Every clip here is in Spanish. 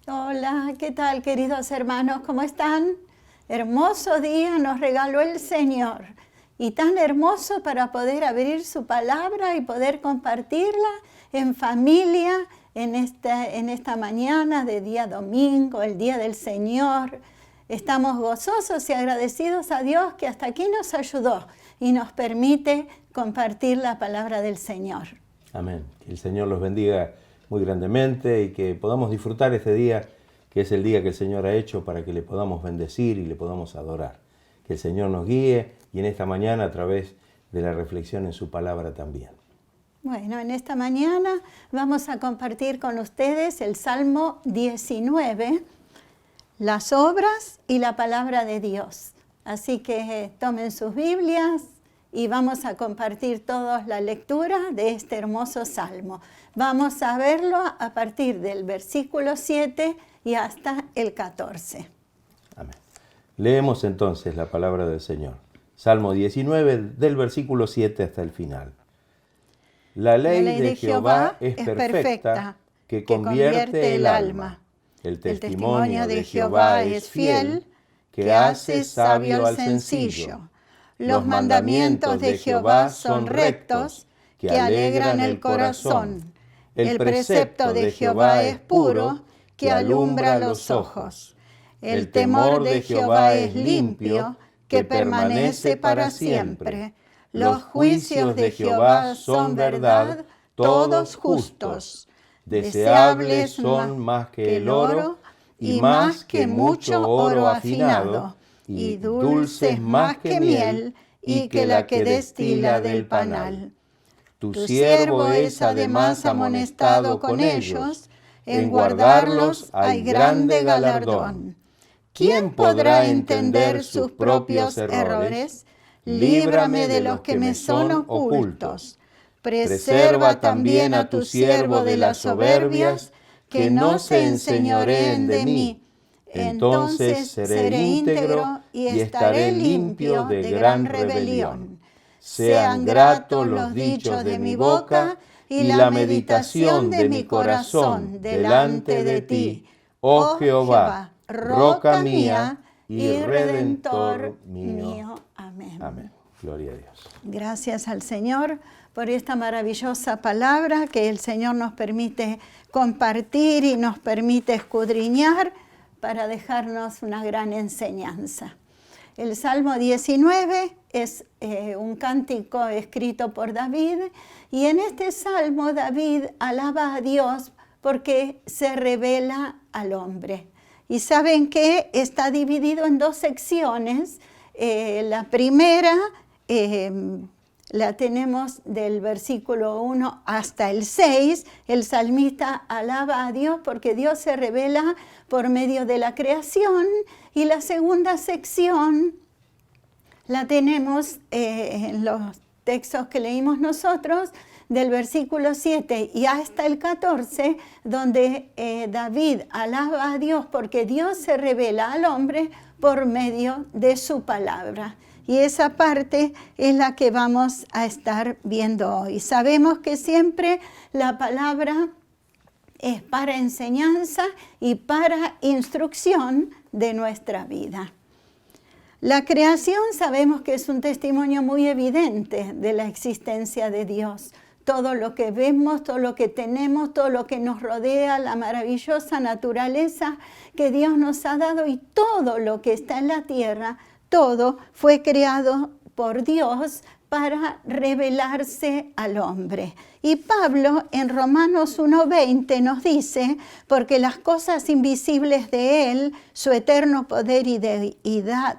Hola, ¿qué tal, queridos hermanos? ¿Cómo están? Hermoso día nos regaló el Señor y tan hermoso para poder abrir su palabra y poder compartirla en familia en esta mañana de día domingo, el día del Señor. Estamos gozosos y agradecidos a Dios que hasta aquí nos ayudó y nos permite compartir la palabra del Señor. Amén. Que el Señor los bendiga muy grandemente y que podamos disfrutar este día, que es el día que el Señor ha hecho para que le podamos bendecir y le podamos adorar. Que el Señor nos guíe y en esta mañana a través de la reflexión en su palabra también. Bueno, en esta mañana vamos a compartir con ustedes el Salmo 19, las obras y la palabra de Dios. Así que tomen sus Biblias y vamos a compartir todos la lectura de este hermoso salmo. Vamos a verlo a partir del versículo 7 y hasta el 14. Amén. Leemos entonces la palabra del Señor. Salmo 19, del versículo 7 hasta el final. La ley de Jehová es perfecta, que convierte el alma. El testimonio de Jehová es fiel, que hace sabio al sencillo. Los mandamientos de Jehová son rectos, que alegran el corazón. El precepto de Jehová es puro, que alumbra los ojos. El temor de Jehová es limpio, que permanece para siempre. Los juicios de Jehová son verdad, todos justos. Deseables son más que el oro, y más que mucho oro afinado, y dulces más que miel, y que la que destila del panal. Tu siervo es además amonestado con ellos, en guardarlos hay grande galardón. ¿Quién podrá entender sus propios errores? Líbrame de los que me son ocultos. Preserva también a tu siervo de las soberbias, que no se enseñoreen de mí. Entonces seré íntegro y estaré limpio de gran rebelión. Sean gratos los dichos de mi boca y la meditación de mi corazón delante de ti, oh Jehová, roca mía y redentor mío. Amén. Amén. Gloria a Dios. Gracias al Señor por esta maravillosa palabra que el Señor nos permite compartir y nos permite escudriñar para dejarnos una gran enseñanza. El Salmo 19 es un cántico escrito por David y en este Salmo David alaba a Dios porque se revela al hombre. Y saben que está dividido en dos secciones. La primera la tenemos del versículo 1 hasta el 6. El salmista alaba a Dios porque Dios se revela por medio de la creación. Y la segunda sección la tenemos en los textos que leímos nosotros, del versículo 7 y hasta el 14, donde David alaba a Dios porque Dios se revela al hombre por medio de su palabra. Y esa parte es la que vamos a estar viendo hoy. Sabemos que siempre la palabra es para enseñanza y para instrucción de nuestra vida. La creación sabemos que es un testimonio muy evidente de la existencia de Dios. Todo lo que vemos, todo lo que tenemos, todo lo que nos rodea, la maravillosa naturaleza que Dios nos ha dado y todo lo que está en la tierra, todo fue creado por Dios para revelarse al hombre. Y Pablo en Romanos 1:20 nos dice, porque las cosas invisibles de Él, su eterno poder y deidad,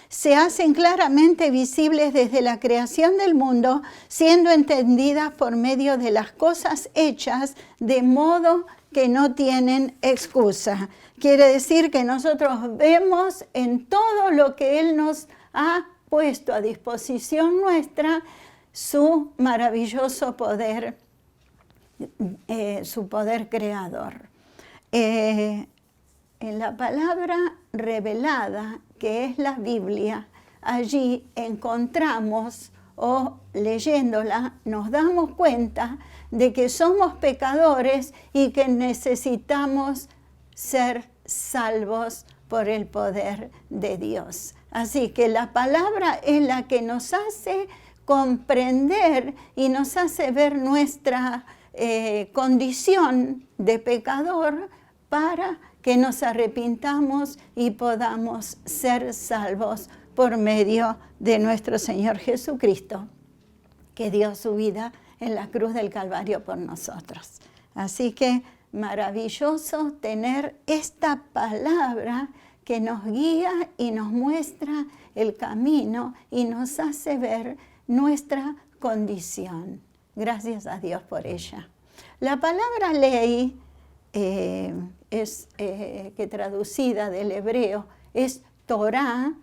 se hacen claramente visibles desde la creación del mundo, siendo entendidas por medio de las cosas hechas, de modo que no tienen excusa. Quiere decir que nosotros vemos en todo lo que Él nos ha puesto a disposición nuestra su maravilloso poder, su poder creador. En la palabra revelada, que es la Biblia, allí encontramos o leyéndola nos damos cuenta de que somos pecadores y que necesitamos ser salvos por el poder de Dios. Así que la palabra es la que nos hace comprender y nos hace ver nuestra condición de pecador para que nos arrepintamos y podamos ser salvos por medio de nuestro Señor Jesucristo, que dio su vida en la cruz del Calvario por nosotros. Así que maravilloso tener esta palabra que nos guía y nos muestra el camino y nos hace ver nuestra condición. Gracias a Dios por ella. La palabra ley, que traducida del hebreo es Torah,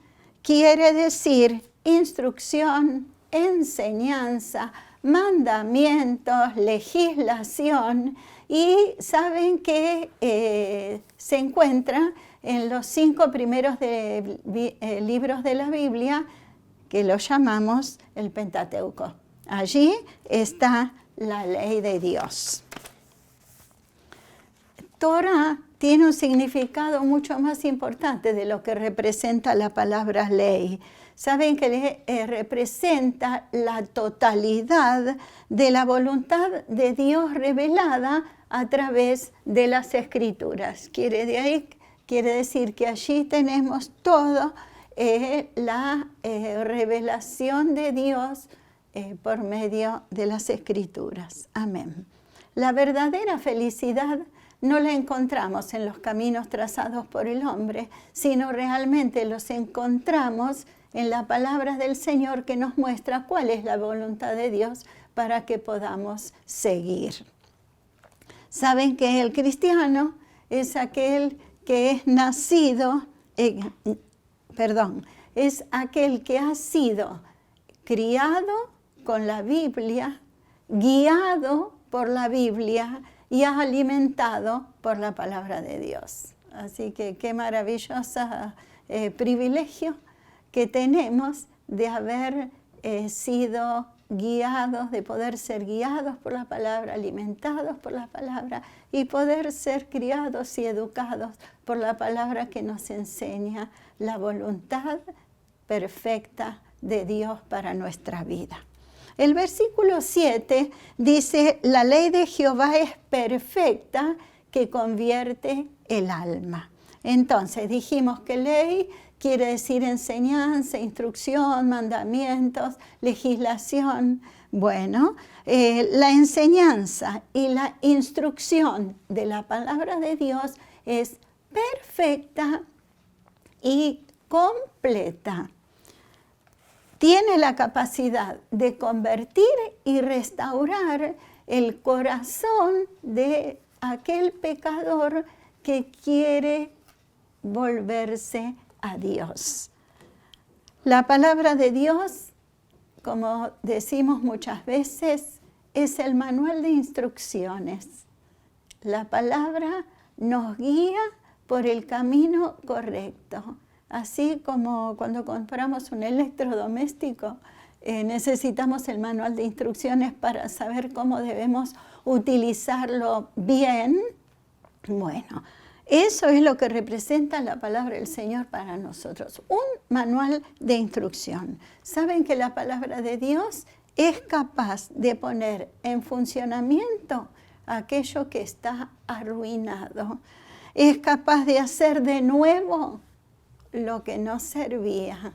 quiere decir instrucción, enseñanza, mandamientos, legislación, y saben que se encuentra en los 5 primeros libros de la Biblia, que lo llamamos el Pentateuco. Allí está la ley de Dios. Torah tiene un significado mucho más importante de lo que representa la palabra ley. Saben que representa la totalidad de la voluntad de Dios revelada a través de las Escrituras. Quiere decir que allí tenemos todo la revelación de Dios por medio de las Escrituras. Amén. La verdadera felicidad no la encontramos en los caminos trazados por el hombre, sino realmente los encontramos en la palabra del Señor, que nos muestra cuál es la voluntad de Dios para que podamos seguir. Saben que el cristiano es aquel que es nacido, es aquel que ha sido criado con la Biblia, guiado por la Biblia y alimentado por la palabra de Dios. Así que qué maravilloso privilegio que tenemos de haber sido guiados, de poder ser guiados por la palabra, alimentados por la palabra y poder ser criados y educados por la palabra que nos enseña la voluntad perfecta de Dios para nuestra vida. El versículo 7 dice, la ley de Jehová es perfecta, que convierte el alma. Entonces dijimos que ley quiere decir enseñanza, instrucción, mandamientos, legislación. Bueno, la enseñanza y la instrucción de la palabra de Dios es perfecta y completa. Tiene la capacidad de convertir y restaurar el corazón de aquel pecador que quiere volverse a Dios. La palabra de Dios, como decimos muchas veces, es el manual de instrucciones. La palabra nos guía por el camino correcto. Así como cuando compramos un electrodoméstico, necesitamos el manual de instrucciones para saber cómo debemos utilizarlo bien. Bueno, eso es lo que representa la palabra del Señor para nosotros, un manual de instrucción. Saben que la palabra de Dios es capaz de poner en funcionamiento aquello que está arruinado. Es capaz de hacer de nuevo lo que no servía.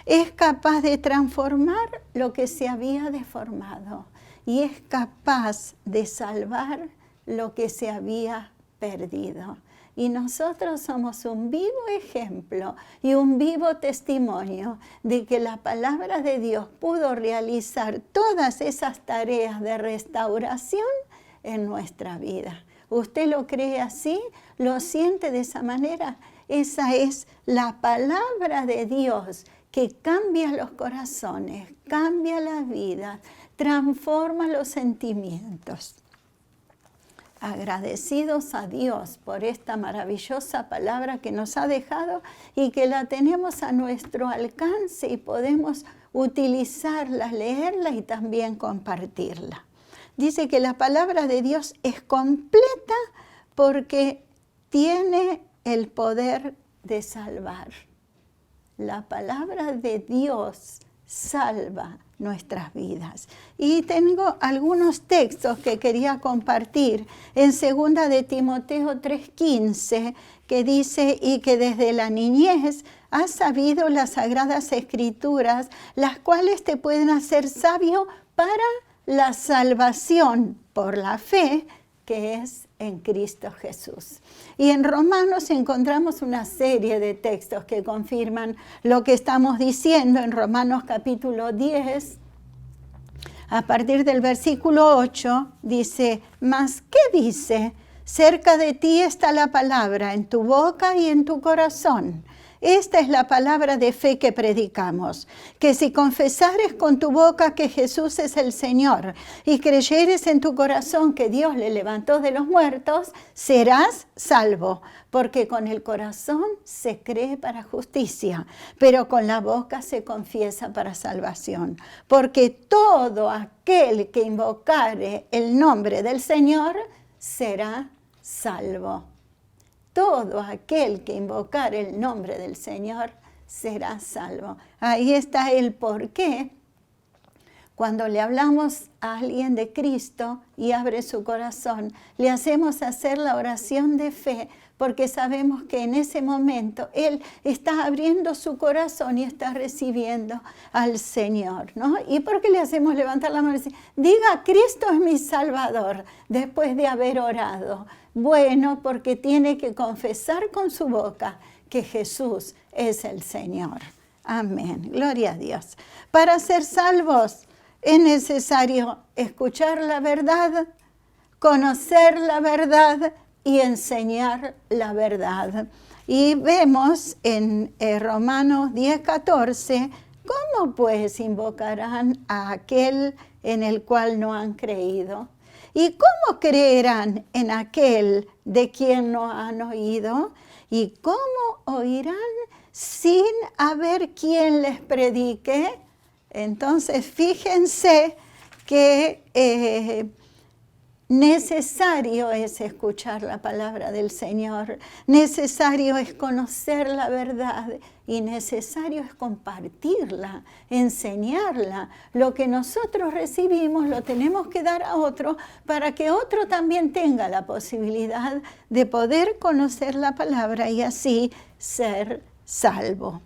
Es capaz de transformar lo que se había deformado. Y es capaz de salvar lo que se había perdido. Y nosotros somos un vivo ejemplo y un vivo testimonio de que la palabra de Dios pudo realizar todas esas tareas de restauración en nuestra vida. ¿Usted lo cree así? ¿Lo siente de esa manera? Esa es la palabra de Dios que cambia los corazones, cambia la vida, transforma los sentimientos. agradecidos a Dios por esta maravillosa palabra que nos ha dejado y que la tenemos a nuestro alcance y podemos utilizarla, leerla y también compartirla. Dice que la palabra de Dios es completa porque tiene el poder de salvar. La palabra de Dios salva nuestras vidas. Y tengo algunos textos que quería compartir en 2 de Timoteo 3:15, que dice, y que desde la niñez has sabido las sagradas escrituras, las cuales te pueden hacer sabio para la salvación por la fe que es en Cristo Jesús. Y en Romanos encontramos una serie de textos que confirman lo que estamos diciendo en Romanos capítulo 10. A partir del versículo 8 dice, ¿mas qué dice? Cerca de ti está la palabra, en tu boca y en tu corazón. Esta es la palabra de fe que predicamos, que si confesares con tu boca que Jesús es el Señor y creyeres en tu corazón que Dios le levantó de los muertos, serás salvo, porque con el corazón se cree para justicia, pero con la boca se confiesa para salvación. Porque todo aquel que invocare el nombre del Señor será salvo. Todo aquel que invocar el nombre del Señor será salvo. Ahí está el porqué. Cuando le hablamos a alguien de Cristo y abre su corazón, le hacemos hacer la oración de fe, porque sabemos que en ese momento Él está abriendo su corazón y está recibiendo al Señor, ¿no? ¿Y por qué le hacemos levantar la mano y decir, diga, Cristo es mi Salvador, después de haber orado? Bueno, porque tiene que confesar con su boca que Jesús es el Señor. Amén. Gloria a Dios. Para ser salvos es necesario escuchar la verdad, conocer la verdad y enseñar la verdad. Y vemos en Romanos 10:14, ¿cómo pues invocarán a aquel en el cual no han creído? ¿Y cómo creerán en aquel de quien no han oído? ¿Y cómo oirán sin haber quien les predique? Entonces, fíjense que necesario es escuchar la palabra del Señor, necesario es conocer la verdad y necesario es compartirla, enseñarla. Lo que nosotros recibimos lo tenemos que dar a otro para que otro también tenga la posibilidad de poder conocer la palabra y así ser salvo.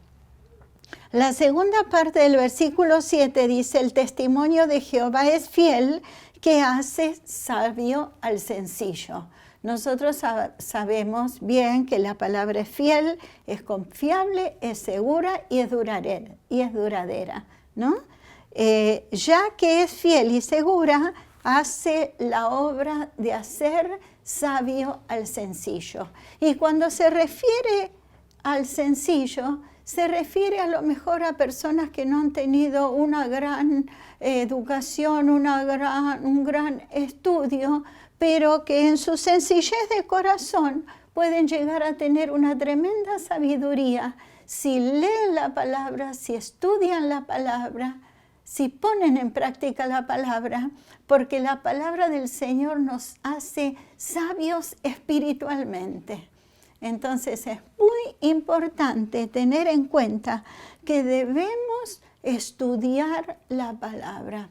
La segunda parte del versículo 7 dice, el testimonio de Jehová es fiel, que hace sabio al sencillo. Nosotros sabemos bien que la palabra es fiel, es confiable, es segura y es duradera, ¿no? Ya que es fiel y segura, hace la obra de hacer sabio al sencillo. Y cuando se refiere al sencillo, se refiere a lo mejor a personas que no han tenido una gran educación, un gran estudio, pero que en su sencillez de corazón pueden llegar a tener una tremenda sabiduría si leen la palabra, si estudian la palabra, si ponen en práctica la palabra, porque la palabra del Señor nos hace sabios espiritualmente. Entonces es muy importante tener en cuenta que debemos estudiar la palabra,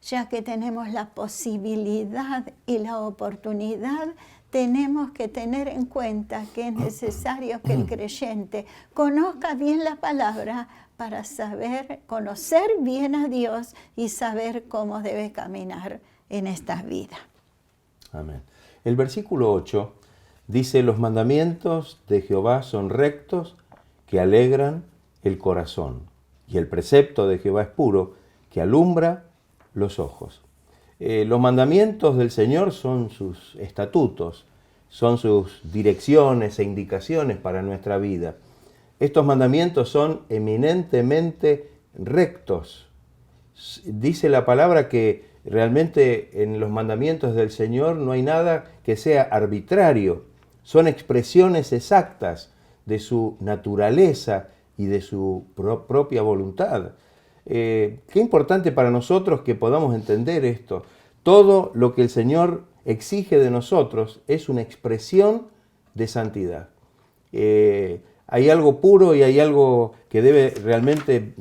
ya que tenemos la posibilidad y la oportunidad, tenemos que tener en cuenta que es necesario que el creyente conozca bien la palabra para saber, conocer bien a Dios y saber cómo debe caminar en esta vida. Amén. El versículo 8 dice, los mandamientos de Jehová son rectos, que alegran el corazón. Y el precepto de Jehová es puro, que alumbra los ojos. Los mandamientos del Señor son sus estatutos, son sus direcciones e indicaciones para nuestra vida. Estos mandamientos son eminentemente rectos. Dice la palabra que realmente en los mandamientos del Señor no hay nada que sea arbitrario. Son expresiones exactas de su naturaleza y de su propia voluntad. Qué importante para nosotros que podamos entender esto. Todo lo que el Señor exige de nosotros es una expresión de santidad. Hay algo puro y hay algo que debe realmente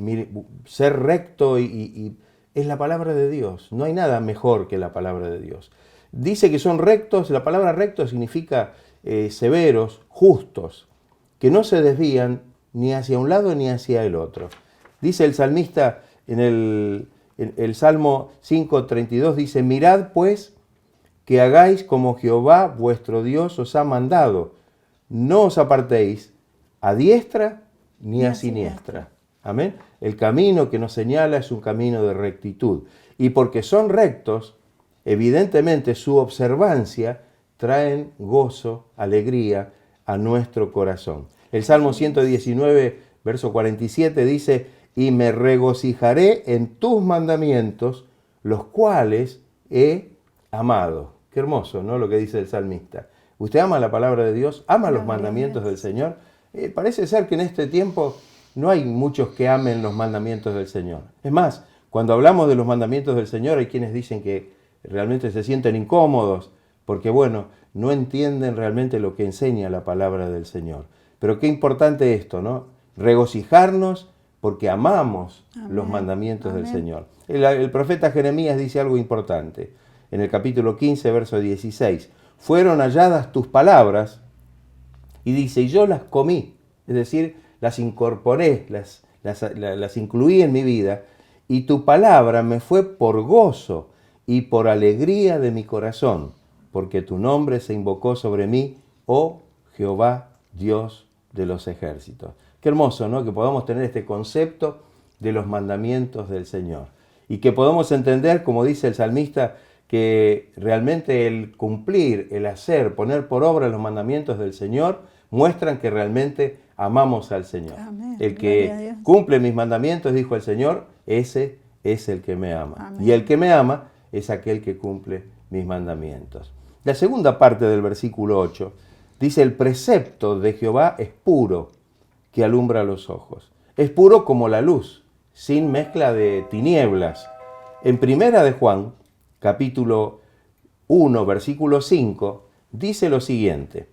ser recto y es la palabra de Dios. No hay nada mejor que la palabra de Dios. Dice que son rectos, la palabra recto significa severos, justos, que no se desvían ni hacia un lado ni hacia el otro. Dice el salmista en el Salmo 5:32, dice, mirad pues que hagáis como Jehová vuestro Dios os ha mandado, no os apartéis a diestra ni a siniestra. Amén. El camino que nos señala es un camino de rectitud. Y porque son rectos, evidentemente su observancia traen gozo, alegría a nuestro corazón. El Salmo 119, verso 47 dice, y me regocijaré en tus mandamientos, los cuales he amado. Qué hermoso, ¿no? Lo que dice el salmista. ¿Usted ama la palabra de Dios? ¿Ama los mandamientos del Señor? Parece ser que en este tiempo no hay muchos que amen los mandamientos del Señor. Es más, cuando hablamos de los mandamientos del Señor, hay quienes dicen que realmente se sienten incómodos, porque bueno, no entienden realmente lo que enseña la palabra del Señor. Pero qué importante esto, ¿no? Regocijarnos porque amamos los mandamientos del Señor. El profeta Jeremías dice algo importante. En el capítulo 15, verso 16. Fueron halladas tus palabras, y dice, y yo las comí. Es decir, las incorporé, las incluí en mi vida, y tu palabra me fue por gozo y por alegría de mi corazón, porque tu nombre se invocó sobre mí, oh Jehová, Dios de los ejércitos. Qué hermoso, ¿no? Que podamos tener este concepto de los mandamientos del Señor. Y que podamos entender, como dice el salmista, que realmente el cumplir, el hacer, poner por obra los mandamientos del Señor, muestran que realmente amamos al Señor. Amén. El que cumple mis mandamientos, dijo el Señor, ese es el que me ama. Amén. Y el que me ama es aquel que cumple mis mandamientos. La segunda parte del versículo 8 dice, el precepto de Jehová es puro, que alumbra los ojos. Es puro como la luz, sin mezcla de tinieblas. En Primera de Juan, capítulo 1, versículo 5, dice lo siguiente,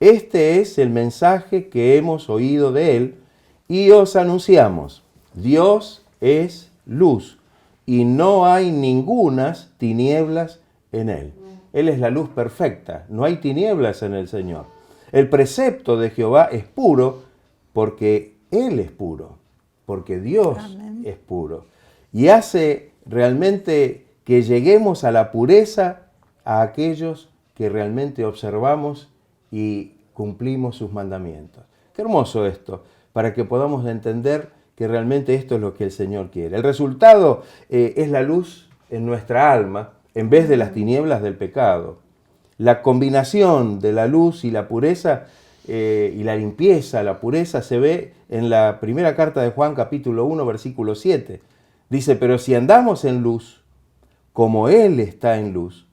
este es el mensaje que hemos oído de él y os anunciamos, Dios es luz y no hay ningunas tinieblas en él. Él es la luz perfecta, no hay tinieblas en el Señor. El precepto de Jehová es puro porque Él es puro, porque Dios es puro. Y hace realmente que lleguemos a la pureza a aquellos que realmente observamos y cumplimos sus mandamientos. Qué hermoso esto, para que podamos entender que realmente esto es lo que el Señor quiere. El resultado es la luz en nuestra alma en vez de las tinieblas del pecado. La combinación de la luz y la pureza y la limpieza, la pureza, se ve en la primera carta de Juan, capítulo 1, versículo 7. Dice, pero si andamos en luz, como Él está en luz,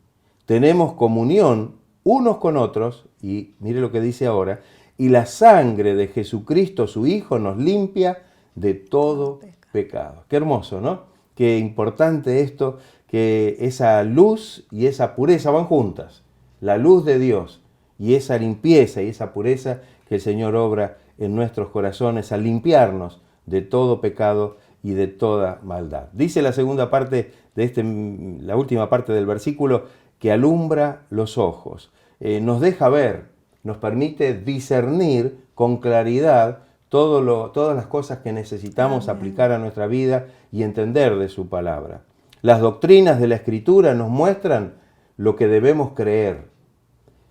tenemos comunión unos con otros, y mire lo que dice ahora, y la sangre de Jesucristo, su Hijo, nos limpia de todo pecado. Qué hermoso, ¿no? Qué importante esto, que esa luz y esa pureza van juntas. La luz de Dios y esa limpieza y esa pureza que el Señor obra en nuestros corazones al limpiarnos de todo pecado y de toda maldad. Dice la segunda parte de la última parte del versículo, que alumbra los ojos. Nos deja ver, nos permite discernir con claridad todas las cosas que necesitamos aplicar a nuestra vida y entender de su palabra. Las doctrinas de la Escritura nos muestran lo que debemos creer,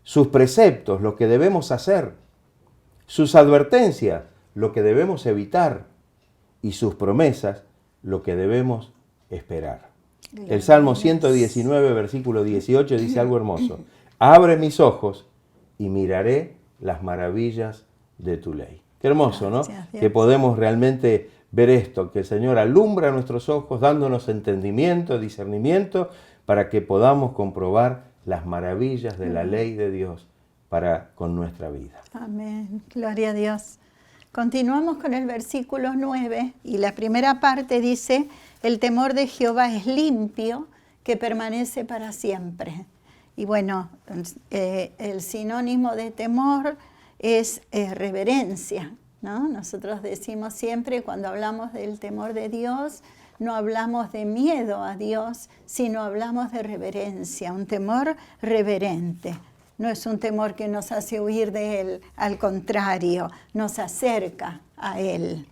sus preceptos, lo que debemos hacer, sus advertencias, lo que debemos evitar, y sus promesas, lo que debemos esperar. El Salmo 119, versículo 18, dice algo hermoso. Abre mis ojos y miraré las maravillas de tu ley. Qué hermoso, ¿no? Que podemos realmente ver esto, que el Señor alumbra nuestros ojos, dándonos entendimiento, discernimiento, para que podamos comprobar las maravillas de la ley de Dios con nuestra vida. Amén. Gloria a Dios. Continuamos con el versículo 9 y la primera parte dice, el temor de Jehová es limpio, que permanece para siempre. Y bueno, el sinónimo de temor es reverencia, ¿no? Nosotros decimos siempre cuando hablamos del temor de Dios, no hablamos de miedo a Dios, sino hablamos de reverencia, un temor reverente. No es un temor que nos hace huir de Él, al contrario, nos acerca a Él.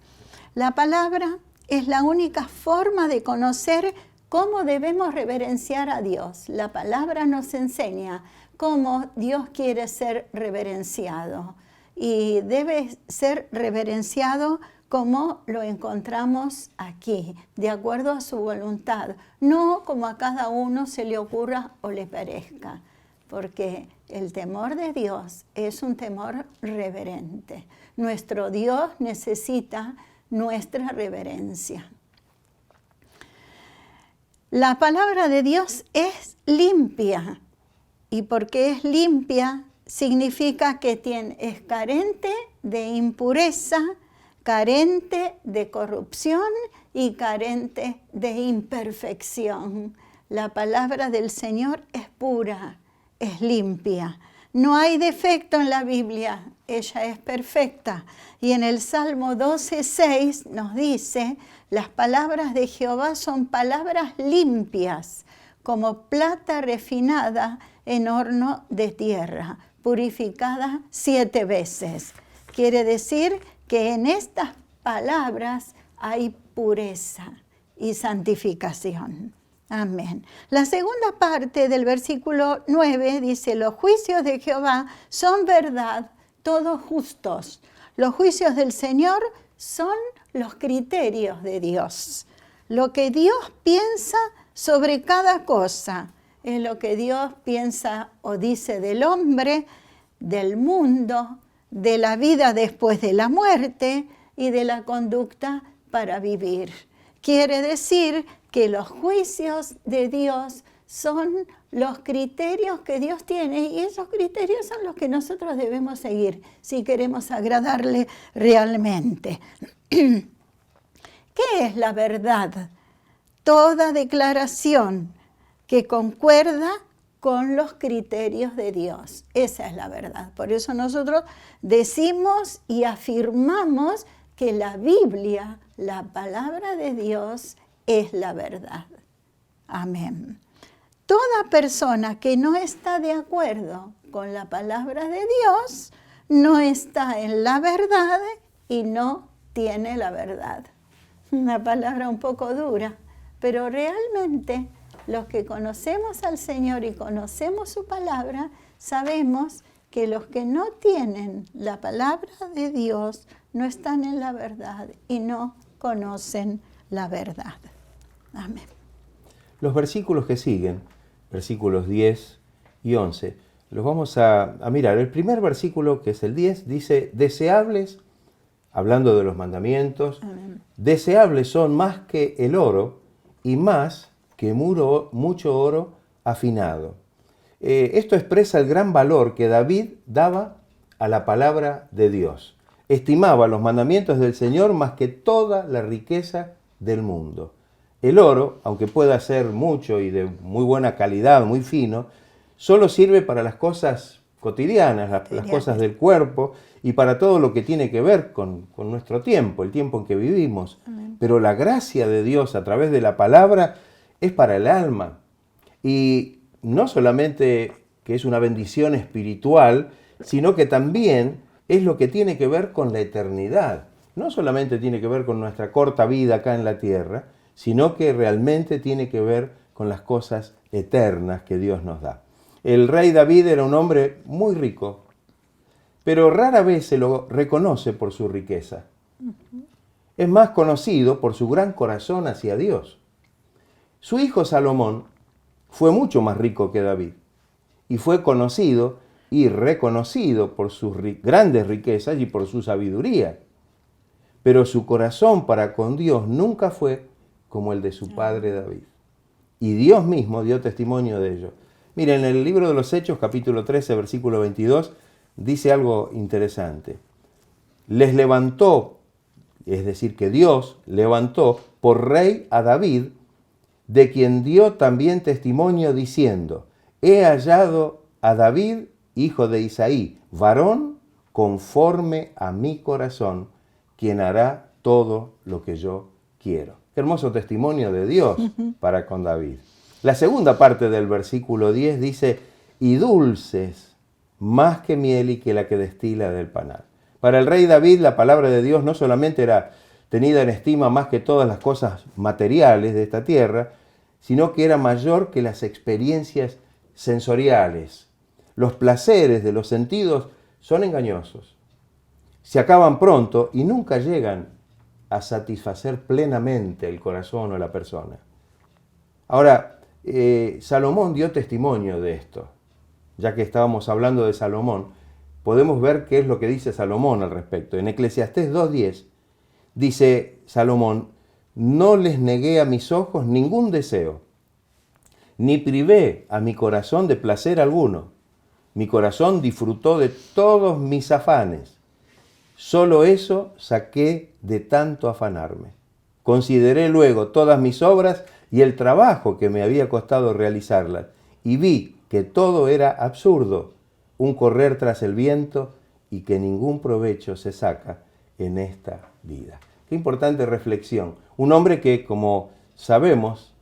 La palabra es la única forma de conocer cómo debemos reverenciar a Dios. La palabra nos enseña cómo Dios quiere ser reverenciado. Y debe ser reverenciado como lo encontramos aquí, de acuerdo a su voluntad, no como a cada uno se le ocurra o le parezca, porque el temor de Dios es un temor reverente. Nuestro Dios necesita nuestra reverencia. La palabra de Dios es limpia, y porque es limpia significa que es carente de impureza, carente de corrupción y carente de imperfección. La palabra del Señor es pura, es limpia. No hay defecto en la Biblia, ella es perfecta. Y en el Salmo 12:6 nos dice, las palabras de Jehová son palabras limpias, como plata refinada en horno de tierra, purificada 7 veces. Quiere decir que en estas palabras hay pureza y santificación. Amén. La segunda parte del versículo 9 dice, los juicios de Jehová son verdad, todos justos. Los juicios del Señor son los criterios de Dios. Lo que Dios piensa sobre cada cosa es lo que Dios piensa o dice del hombre, del mundo, de la vida después de la muerte y de la conducta para vivir. Quiere decir que los juicios de Dios son los criterios que Dios tiene y esos criterios son los que nosotros debemos seguir si queremos agradarle realmente. ¿Qué es la verdad? Toda declaración que concuerda con los criterios de Dios. Esa es la verdad. Por eso nosotros decimos y afirmamos que la Biblia, la palabra de Dios, es la verdad. Amén. Toda persona que no está de acuerdo con la palabra de Dios, no está en la verdad y no tiene la verdad. Una palabra un poco dura, pero realmente los que conocemos al Señor y conocemos su palabra, sabemos que los que no tienen la palabra de Dios no están en la verdad y no conocen la verdad. Amén. Los versículos que siguen, versículos 10 y 11, los vamos a mirar. El primer versículo, que es el 10, dice, deseables, hablando de los mandamientos, amén, deseables son más que el oro y más que mucho oro afinado. Esto expresa el gran valor que David daba a la palabra de Dios. Estimaba los mandamientos del Señor más que toda la riqueza del mundo. El oro, aunque pueda ser mucho y de muy buena calidad, muy fino, solo sirve para las cosas cotidianas, las cosas del cuerpo y para todo lo que tiene que ver con nuestro tiempo, el tiempo en que vivimos. Amén. Pero la gracia de Dios a través de la palabra es para el alma. Y no solamente que es una bendición espiritual, sino que también es lo que tiene que ver con la eternidad. No solamente tiene que ver con nuestra corta vida acá en la tierra, sino que realmente tiene que ver con las cosas eternas que Dios nos da. El rey David era un hombre muy rico, pero rara vez se lo reconoce por su riqueza. Es más conocido por su gran corazón hacia Dios. Su hijo Salomón fue mucho más rico que David y fue conocido y reconocido por sus grandes riquezas y por su sabiduría. pero su corazón para con Dios nunca fue como el de su padre David. Y Dios mismo dio testimonio de ello. Miren, en el libro de los Hechos, capítulo 13, versículo 22, dice algo interesante. Les levantó, es decir, que Dios levantó por rey a David, de quien dio también testimonio diciendo, he hallado a David, hijo de Isaí, varón conforme a mi corazón, quien hará todo lo que yo quiero. Qué hermoso testimonio de Dios para con David. La segunda parte del versículo 10 dice, y dulces más que miel y que la que destila del panal. Para el rey David la palabra de Dios no solamente era tenida en estima más que todas las cosas materiales de esta tierra, sino que era mayor que las experiencias sensoriales. Los placeres de los sentidos son engañosos. Se acaban pronto y nunca llegan a satisfacer plenamente el corazón o la persona. Ahora, Salomón dio testimonio de esto. Ya que estábamos hablando de Salomón, podemos ver qué es lo que dice Salomón al respecto. En Eclesiastés 2:10 dice Salomón, no les negué a mis ojos ningún deseo, ni privé a mi corazón de placer alguno. Mi corazón disfrutó de todos mis afanes. Solo eso saqué de tanto afanarme. Consideré luego todas mis obras y el trabajo que me había costado realizarlas, y vi que todo era absurdo, un correr tras el viento y que ningún provecho se saca en esta vida. Qué importante reflexión. Un hombre que, como sabemos,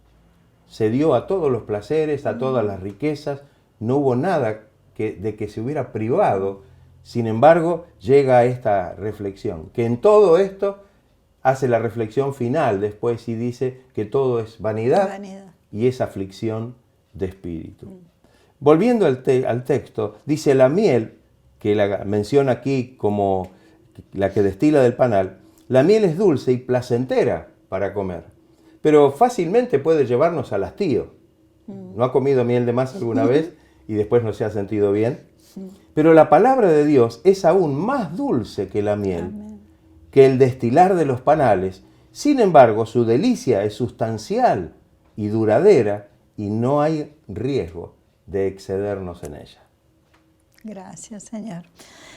se dio a todos los placeres, a todas las riquezas, no hubo nada de que se hubiera privado. Sin embargo, llega a esta reflexión, que en todo esto hace la reflexión final después y dice que todo es vanidad y es aflicción de espíritu. Volviendo al texto, dice la miel, que la menciona aquí como la que destila del panal, la miel es dulce y placentera para comer, pero fácilmente puede llevarnos al hastío. ¿No ha comido miel de más alguna vez y después no se ha sentido bien? Pero la palabra de Dios es aún más dulce que la miel, que el destilar de los panales. Sin embargo, su delicia es sustancial y duradera y no hay riesgo de excedernos en ella. Gracias, Señor.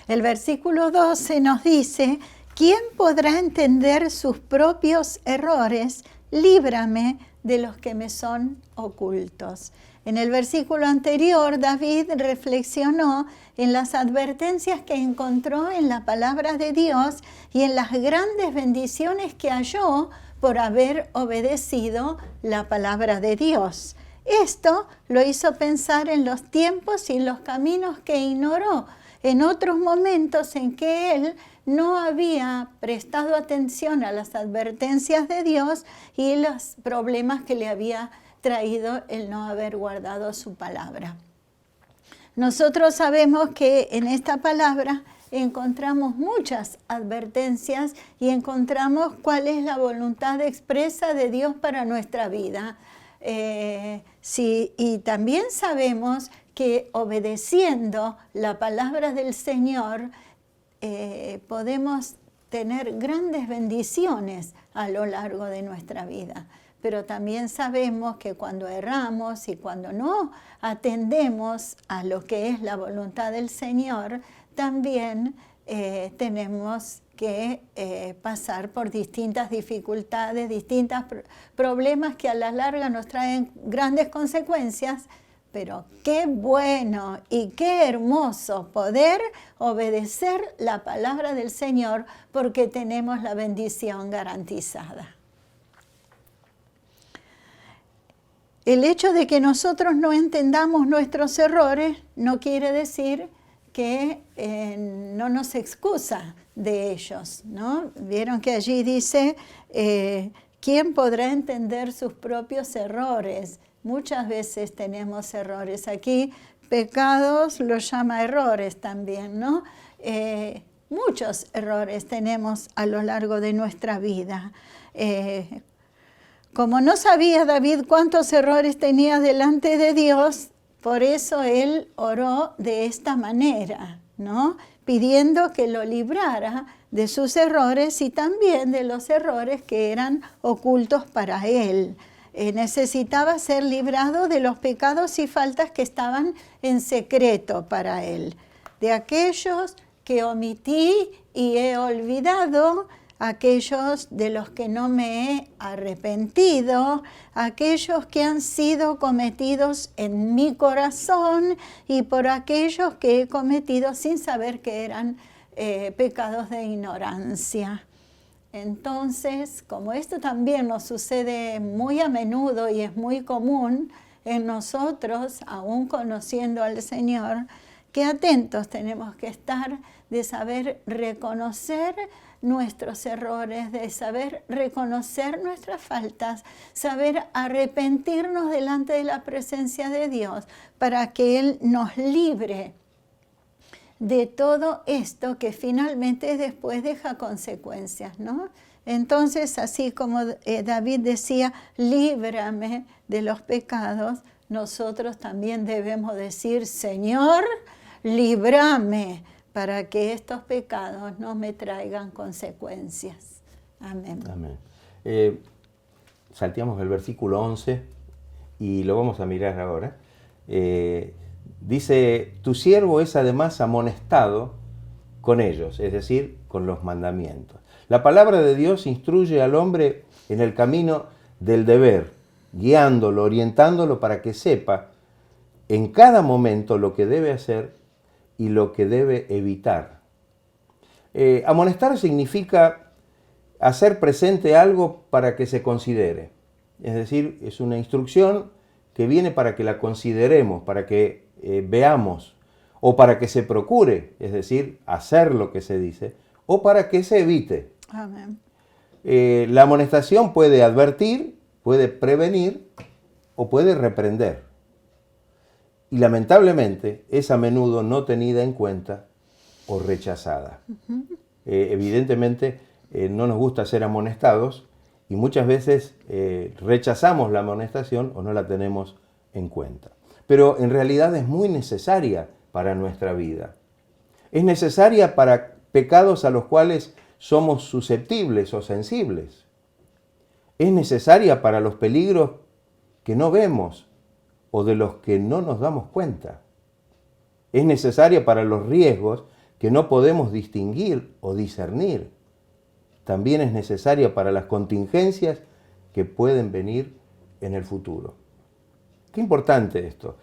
El versículo 12 nos dice, ¿quién podrá entender sus propios errores? Líbrame de los que me son ocultos. En el versículo anterior, David reflexionó en las advertencias que encontró en la palabra de Dios y en las grandes bendiciones que halló por haber obedecido la palabra de Dios. Esto lo hizo pensar en los tiempos y los caminos que ignoró, en otros momentos en que él no había prestado atención a las advertencias de Dios y los problemas que le había traído el no haber guardado su palabra. Nosotros sabemos que en esta palabra encontramos muchas advertencias y encontramos cuál es la voluntad expresa de Dios para nuestra vida. Y también sabemos que obedeciendo la palabra del Señor podemos tener grandes bendiciones a lo largo de nuestra vida. Pero también sabemos que cuando erramos y cuando no atendemos a lo que es la voluntad del Señor, también tenemos que pasar por distintas dificultades, distintos problemas que a la larga nos traen grandes consecuencias. Pero qué bueno y qué hermoso poder obedecer la palabra del Señor porque tenemos la bendición garantizada. El hecho de que nosotros no entendamos nuestros errores no quiere decir que no nos excusa de ellos, ¿no? Vieron que allí dice, ¿quién podrá entender sus propios errores? Muchas veces tenemos errores. Aquí pecados los llama errores también, ¿no? Muchos errores tenemos a lo largo de nuestra vida. Como no sabía David cuántos errores tenía delante de Dios, por eso él oró de esta manera, ¿no? pidiendo que lo librara de sus errores y también de los errores que eran ocultos para él. Necesitaba ser librado de los pecados y faltas que estaban en secreto para él, de aquellos que omití y he olvidado, aquellos de los que no me he arrepentido, aquellos que han sido cometidos en mi corazón y por aquellos que he cometido sin saber que eran pecados de ignorancia. Entonces, como esto también nos sucede muy a menudo y es muy común en nosotros, aún conociendo al Señor, qué atentos tenemos que estar de saber reconocer nuestros errores, de saber reconocer nuestras faltas, saber arrepentirnos delante de la presencia de Dios para que Él nos libre de todo esto que finalmente después deja consecuencias, ¿no? Entonces, así como David decía, líbrame de los pecados, nosotros también debemos decir, Señor, líbrame para que estos pecados no me traigan consecuencias. Amén. Amén. Salteamos el versículo 11 y lo vamos a mirar ahora. Dice, tu siervo es además amonestado con ellos, es decir, con los mandamientos. La palabra de Dios instruye al hombre en el camino del deber, guiándolo, orientándolo para que sepa en cada momento lo que debe hacer y lo que debe evitar. Amonestar significa hacer presente algo para que se considere. Es decir, es una instrucción que viene para que la consideremos, para que veamos, o para que se procure, es decir, hacer lo que se dice, o para que se evite. Amén. La amonestación puede advertir, puede prevenir o puede reprender. Y lamentablemente es a menudo no tenida en cuenta o rechazada. Evidentemente no nos gusta ser amonestados y muchas veces rechazamos la amonestación o no la tenemos en cuenta. Pero en realidad es muy necesaria para nuestra vida. Es necesaria para pecados a los cuales somos susceptibles o sensibles. Es necesaria para los peligros que no vemos o de los que no nos damos cuenta. Es necesaria para los riesgos que no podemos distinguir o discernir. También es necesaria para las contingencias que pueden venir en el futuro. Qué importante esto,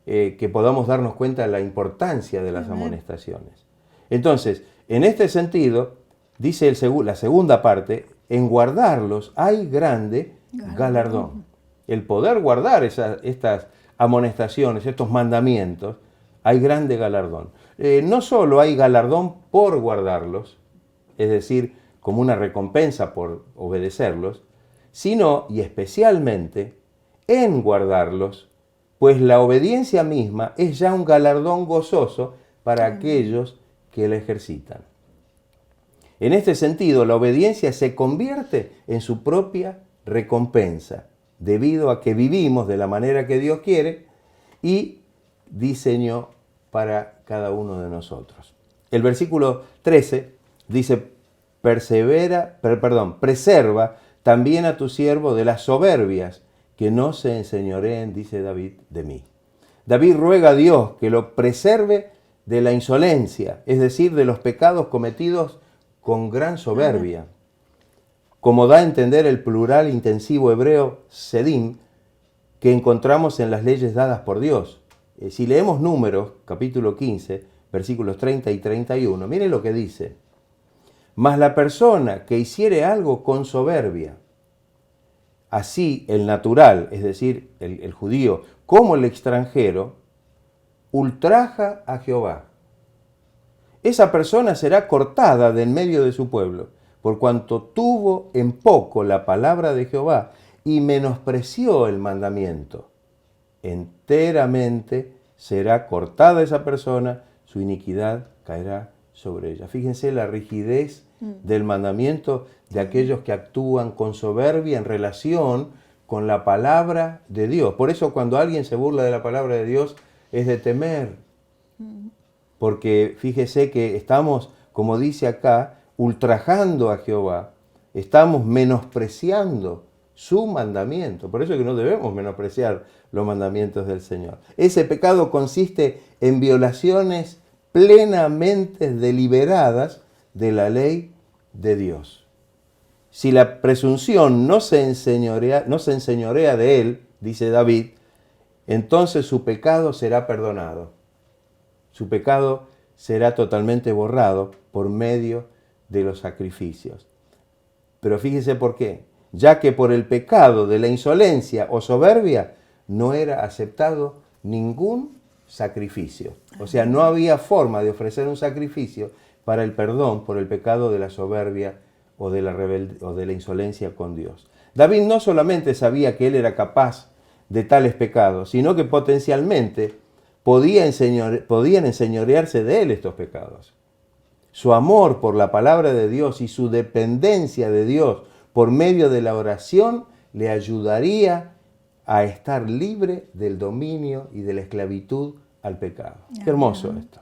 que podamos darnos cuenta de la importancia de las amonestaciones. Entonces, en este sentido, dice la segunda parte, en guardarlos hay grande galardón. El poder guardar estas amonestaciones, estos mandamientos, hay grande galardón. No solo hay galardón por guardarlos, es decir, como una recompensa por obedecerlos, sino y especialmente en guardarlos, pues la obediencia misma es ya un galardón gozoso para aquellos que la ejercitan. En este sentido, la obediencia se convierte en su propia recompensa, debido a que vivimos de la manera que Dios quiere y diseñó para cada uno de nosotros. El versículo 13 dice, preserva también a tu siervo de las soberbias, que no se enseñoreen, dice David, de mí. David ruega a Dios que lo preserve de la insolencia, es decir, de los pecados cometidos con gran soberbia. Como da a entender el plural intensivo hebreo sedim, que encontramos en las leyes dadas por Dios. Si leemos Números, capítulo 15, versículos 30 y 31, miren lo que dice. Mas la persona que hiciere algo con soberbia, así el natural, es decir, el judío, como el extranjero, ultraja a Jehová. Esa persona será cortada de en medio de su pueblo, por cuanto tuvo en poco la palabra de Jehová y menospreció el mandamiento. Enteramente será cortada esa persona, su iniquidad caerá sobre ella. Fíjense la rigidez del mandamiento de aquellos que actúan con soberbia en relación con la palabra de Dios. Por eso cuando alguien se burla de la palabra de Dios es de temer, porque fíjese que estamos, como dice acá, ultrajando a Jehová, estamos menospreciando su mandamiento. Por eso es que no debemos menospreciar los mandamientos del Señor. Ese pecado consiste en violaciones plenamente deliberadas de la ley de Dios. Si la presunción no se enseñorea de él, dice David, entonces su pecado será perdonado. Su pecado será totalmente borrado por medio de los sacrificios. Pero fíjese por qué. Ya que por el pecado de la insolencia o soberbia no era aceptado ningún sacrificio. O sea, no había forma de ofrecer un sacrificio para el perdón por el pecado de la soberbia o de la insolencia con Dios. David no solamente sabía que él era capaz de tales pecados, sino que potencialmente podían enseñorearse de él estos pecados. Su amor por la palabra de Dios y su dependencia de Dios por medio de la oración le ayudaría a estar libre del dominio y de la esclavitud al pecado. Qué hermoso esto.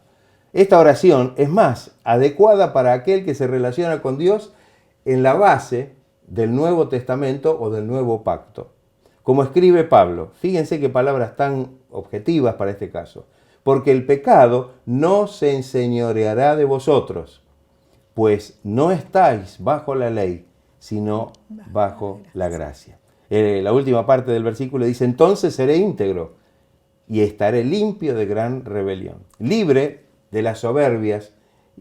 Esta oración es más adecuada para aquel que se relaciona con Dios en la base del Nuevo Testamento o del Nuevo Pacto. Como escribe Pablo, fíjense qué palabras tan objetivas para este caso. Porque el pecado no se enseñoreará de vosotros, pues no estáis bajo la ley, sino bajo la gracia. La última parte del versículo dice, entonces seré íntegro y estaré limpio de gran rebelión, libre de las soberbias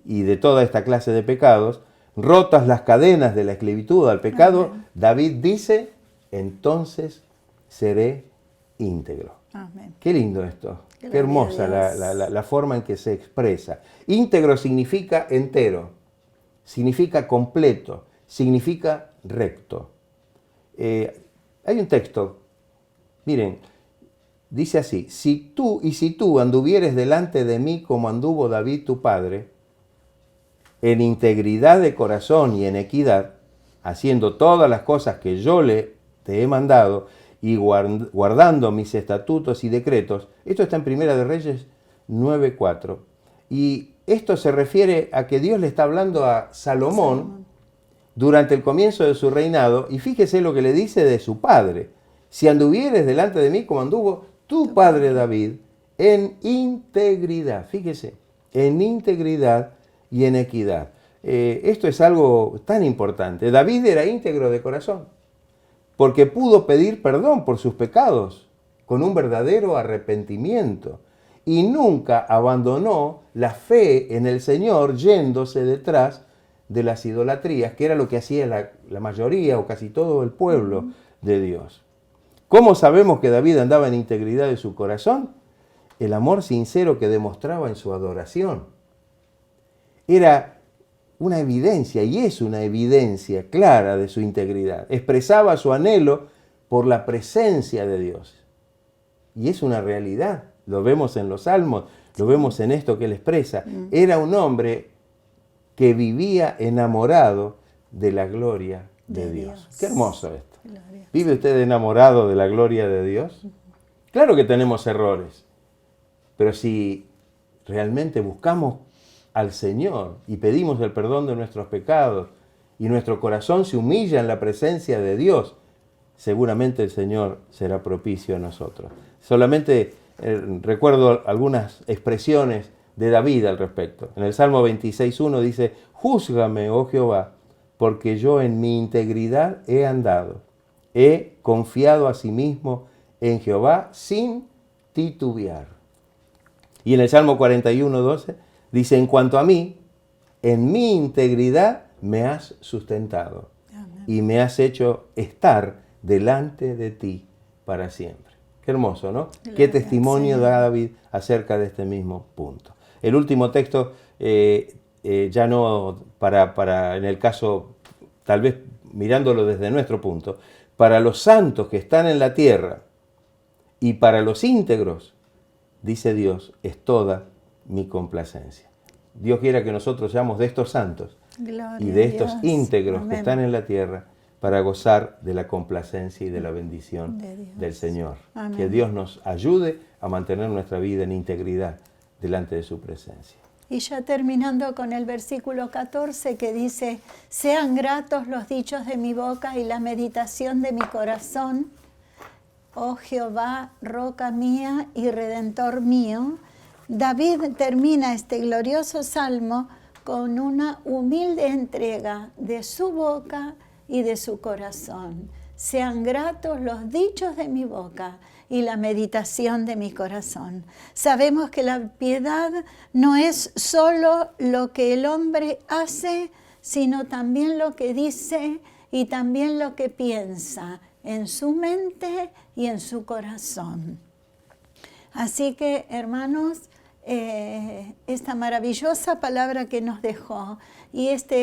y de toda esta clase de pecados, rotas las cadenas de la esclavitud al pecado. Amén. David dice, entonces seré íntegro. Amén. Qué lindo esto, qué hermosa la forma en que se expresa. Íntegro significa entero, significa completo, significa recto. Hay un texto, miren, dice así, si tú anduvieres delante de mí como anduvo David tu padre, en integridad de corazón y en equidad, haciendo todas las cosas que yo te he mandado y guardando mis estatutos y decretos. Esto está en Primera de Reyes 9:4. Y esto se refiere a que Dios le está hablando a Salomón durante el comienzo de su reinado, y fíjese lo que le dice de su padre. Si anduvieres delante de mí como anduvo tu padre David, en integridad, fíjese, en integridad y en equidad. Esto es algo tan importante. David era íntegro de corazón, porque pudo pedir perdón por sus pecados con un verdadero arrepentimiento y nunca abandonó la fe en el Señor yéndose detrás de las idolatrías, que era lo que hacía la mayoría o casi todo el pueblo de Dios. ¿Cómo sabemos que David andaba en integridad de su corazón? El amor sincero que demostraba en su adoración. Era una evidencia, y es una evidencia clara de su integridad. Expresaba su anhelo por la presencia de Dios. Y es una realidad. Lo vemos en los Salmos, lo vemos en esto que él expresa. Era un hombre que vivía enamorado de la gloria de Dios. Qué hermoso esto. Gloria. ¿Vive usted enamorado de la gloria de Dios? Claro que tenemos errores, pero si realmente buscamos al Señor y pedimos el perdón de nuestros pecados y nuestro corazón se humilla en la presencia de Dios, seguramente el Señor será propicio a nosotros. Solamente recuerdo algunas expresiones de David al respecto. En el Salmo 26:1 dice, júzgame, oh Jehová, porque yo en mi integridad he andado. He confiado a sí mismo en Jehová sin titubear. Y en el Salmo 41:12 dice, en cuanto a mí, en mi integridad me has sustentado. Amén. Y me has hecho estar delante de ti para siempre. Qué hermoso, ¿no? Gloria. Qué testimonio da David acerca de este mismo punto. El último texto, ya no para en el caso, tal vez mirándolo desde nuestro punto, para los santos que están en la tierra y para los íntegros, dice Dios, es toda mi complacencia. Dios quiera que nosotros seamos de estos santos Gloria y de estos íntegros Amén. Que están en la tierra para gozar de la complacencia y de la bendición del Señor. Amén. Que Dios nos ayude a mantener nuestra vida en integridad delante de su presencia. Y ya terminando con el versículo 14 que dice, sean gratos los dichos de mi boca y la meditación de mi corazón, oh Jehová, roca mía y redentor mío. David termina este glorioso salmo con una humilde entrega de su boca y de su corazón. Sean gratos los dichos de mi boca y la meditación de mi corazón. Sabemos que la piedad no es solo lo que el hombre hace, sino también lo que dice y también lo que piensa en su mente y en su corazón. Así que, hermanos, esta maravillosa palabra que nos dejó y esta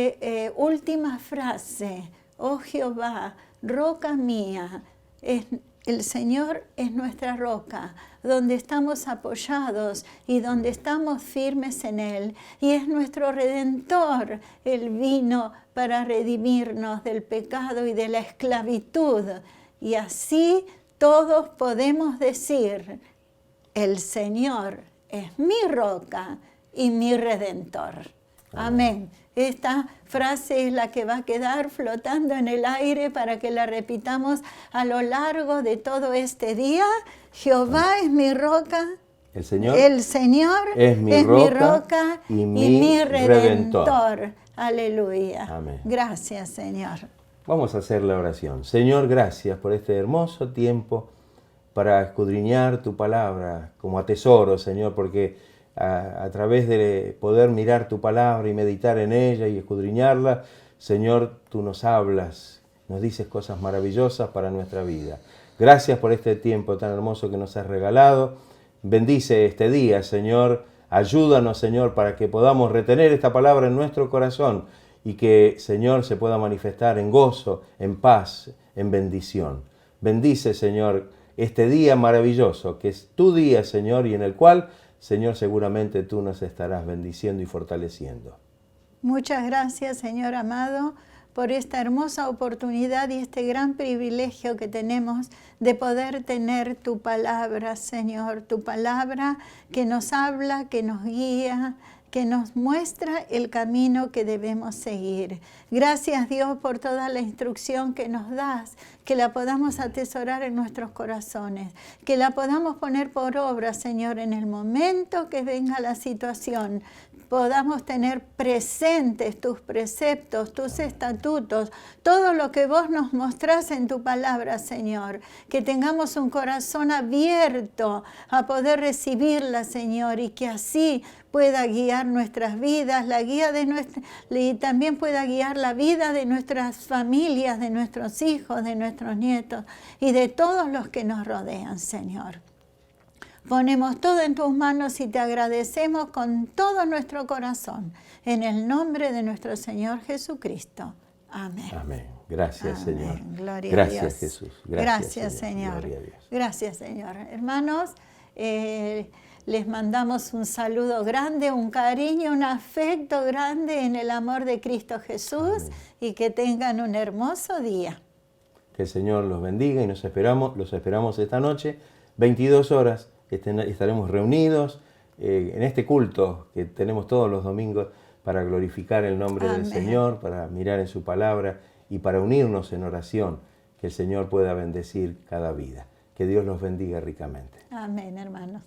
última frase, oh Jehová, roca mía, el Señor es nuestra roca, donde estamos apoyados y donde estamos firmes en Él. Y es nuestro Redentor. Él vino para redimirnos del pecado y de la esclavitud. Y así todos podemos decir, el Señor es mi roca y mi Redentor. Amén. Esta frase es la que va a quedar flotando en el aire para que la repitamos a lo largo de todo este día. Jehová es mi roca. El Señor es mi roca y mi Redentor. Aleluya. Amén. Gracias, Señor. Vamos a hacer la oración. Señor, gracias por este hermoso tiempo para escudriñar tu palabra como a tesoro, Señor, porque a través de poder mirar tu palabra y meditar en ella y escudriñarla, Señor, tú nos hablas, nos dices cosas maravillosas para nuestra vida. Gracias por este tiempo tan hermoso que nos has regalado. Bendice este día, Señor. Ayúdanos, Señor, para que podamos retener esta palabra en nuestro corazón y que, Señor, se pueda manifestar en gozo, en paz, en bendición. Bendice, Señor, este día maravilloso, que es tu día, Señor, y en el cual, Señor, seguramente tú nos estarás bendiciendo y fortaleciendo. Muchas gracias, Señor amado, por esta hermosa oportunidad y este gran privilegio que tenemos de poder tener tu palabra, Señor, tu palabra que nos habla, que nos guía, que nos muestra el camino que debemos seguir. Gracias, Dios, por toda la instrucción que nos das, que la podamos atesorar en nuestros corazones, que la podamos poner por obra, Señor, en el momento que venga la situación. Podamos tener presentes tus preceptos, tus estatutos, todo lo que vos nos mostrás en tu palabra, Señor. Que tengamos un corazón abierto a poder recibirla, Señor, y que así pueda guiar nuestras vidas, y también pueda guiar la vida de nuestras familias, de nuestros hijos, de nuestros nietos y de todos los que nos rodean, Señor. Ponemos todo en tus manos y te agradecemos con todo nuestro corazón. En el nombre de nuestro Señor Jesucristo. Amén. Amén. Gracias, Amén. Señor. Gloria Gracias, a Dios. Jesús. Gracias, Señor. Gloria a Dios. Gracias, Señor. Hermanos, les mandamos un saludo grande, un cariño, un afecto grande en el amor de Cristo Jesús. Amén. Y que tengan un hermoso día. Que el Señor los bendiga y los esperamos esta noche, 22 horas. Estaremos reunidos en este culto que tenemos todos los domingos para glorificar el nombre Amén. Del Señor, para mirar en su palabra y para unirnos en oración, que el Señor pueda bendecir cada vida. Que Dios los bendiga ricamente. Amén, hermanos.